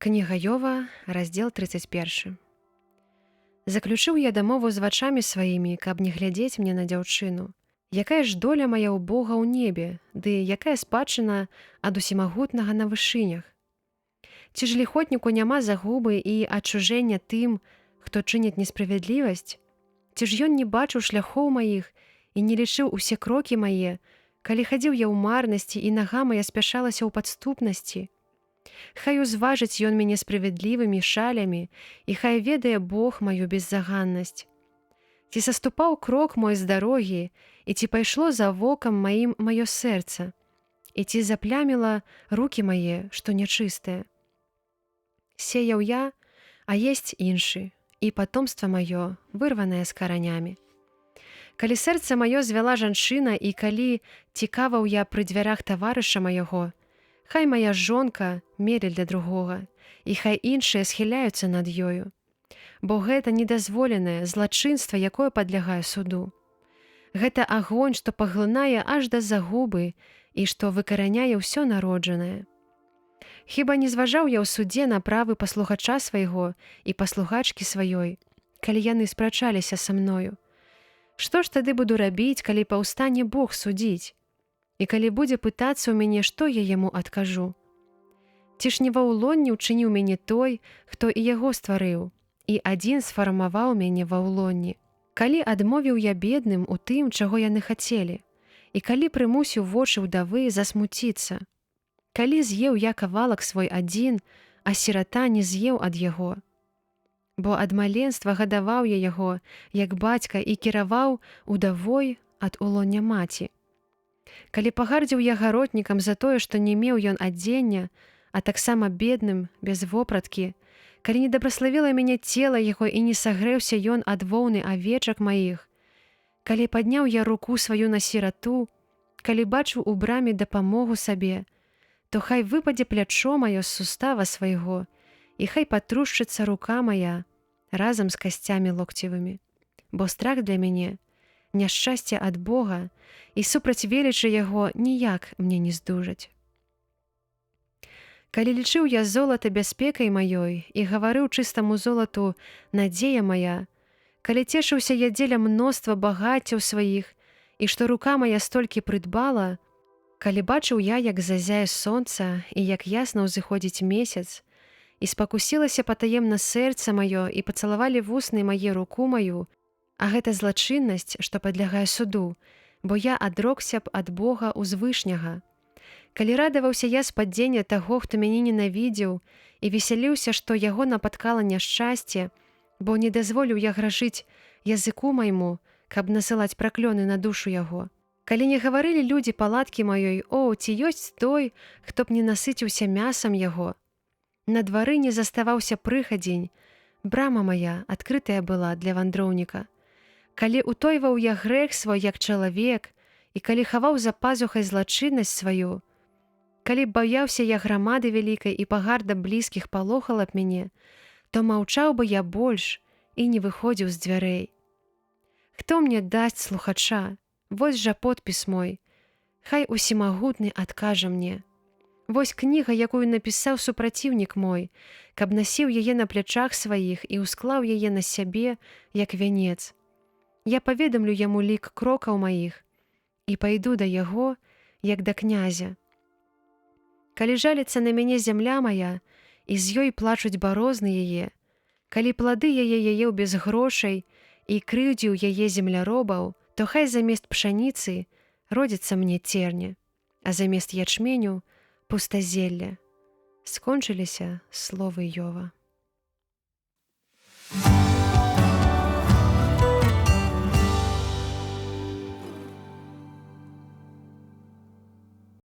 Кніга Йова, раздзел 31. Заключыў я дамову з вачамі сваімі, каб не глядзець мне на дзяўчыну. Якая ж доля мая ў Бога ў небе, ды якая спадчына ад усімагутнага на вышынях? Ці ж ліхотніку няма загубы і адчужэння тым, хто чыніць несправядлівасць? Ці ж ён не бачыў шляхоў маіх і не лічыў усе крокі мае, калі хадзіў я ў марнасці і нага мая спяшалася ў падступнасці? Хай узважыць ён мяне справядлівымі шалямі, і хай ведае Бог маю беззаганнасць. Ці саступаў крок мой з дарогі, і ці пайшло за вокам маім маё сэрца, і ці запляміла рукі мае, што нячыстае. Сеяў я, а есць іншы, і патомства маё вырванае з каранямі. Калі сэрца маё звяла жанчына, і калі цікаваў я пры дзвярах таварыша майго, хай моя жонка мере для другога, і хай іншыя схіляюцца над ёю. Бо гэта недазволенае злачынства, якое падлягае суду. Гэта агонь, што паглынае аж да загубы і што выкараняе ўсё народжанае. Хіба не зважаў я ў судзе на правы паслухача свайго і паслугачкі сваёй, калі яны спрачаліся са мною? Што ж тады буду рабіць, калі паўстане Бог судзіць? І калі будзе пытацца ў мяне, што я яму адкажу? Ці ж не ва ўлонні ўчыніў мяне той, хто і яго стварыў, і адзін сфармаваў мяне ва ўлонні? Калі адмовіў я бедным у тым, чаго яны хацелі, і калі прымусіў вочы ўдавы засмуціцца? Калі з'еў я кавалак свой адзін, а сірата не з'еў ад яго? Бо ад маленства гадаваў я яго, як бацька, і кіраваў удавой ад улоння маці. Калі пагардзіў я гаротнікам за тое, што не меў ён адзення, а таксама бедным, без вопраткі, калі не дабраславіла мяне цела яго і не сагрэўся ён ад воўны авечак маіх, калі падняў я руку сваю на сірату, калі бачыў у браме дапамогу сабе, то хай выпадзе плячо маё з сустава свайго, і хай патрушчыцца рука моя разам з касцямі локцевымі. Бо страх для мяне — няшчасце ад Бога, і супраць велічы яго ніяк мне не здужаць. Калі лічыў я золата бяспекай маёй і гаварыў чыстаму золату надзея мая, калі цешыўся я дзеля мноства багаццяў сваіх, і што рука моя столькі прыдбала, калі бачыў я, як зазяе сонца і як ясна ўзыходзіць месяц, і спакусілася патаемна сэрца маё і пацалавалі вусны мае руку маю, а гэта злачыннасць, што падлягае суду, бо я адрокся б ад Бога узвышняга. Калі радаваўся я з падзення таго, хто мяне ненавідзеў, і весяліўся, што яго напаткала няшчасце, бо не дазволіў я грашыць языку майму, каб насылаць праклёны на душу яго. Калі не гаварылі людзі палаткі маёй: «О, ці ёсць той, хто б не насыціўся мясам яго?» На двары не заставаўся прыхадзень, брама моя адкрытая была для вандроўніка. Калі утойваў я грэх свой як чалавек, і калі хаваў за пазухай злачыннасць сваю, калі баяўся я грамады вялікай і пагарда блізкіх палохала б мяне, то маўчаў бы я больш і не выходзіў з дзвярэй. Хто мне дасць слухача? Вось жа подпіс мой. Хай усімагутны адкажа мне. Вось кніга, якую напісаў супраціўнік мой, каб насіў яе на плячах сваіх і ўсклаў яе на сябе, як вянец. Я паведамлю яму лік крокаў маіх і пайду да яго, як да князя. Калі жаліцца на мяне зямля мая, і з ёй плачуць барозны яе, калі плады яе яеў без грошай і крыўдзіў яе земляробаў, то хай замест пшаніцы родзіцца мне церне, а замест ячменю — пустазелле. Скончыліся словы Йова.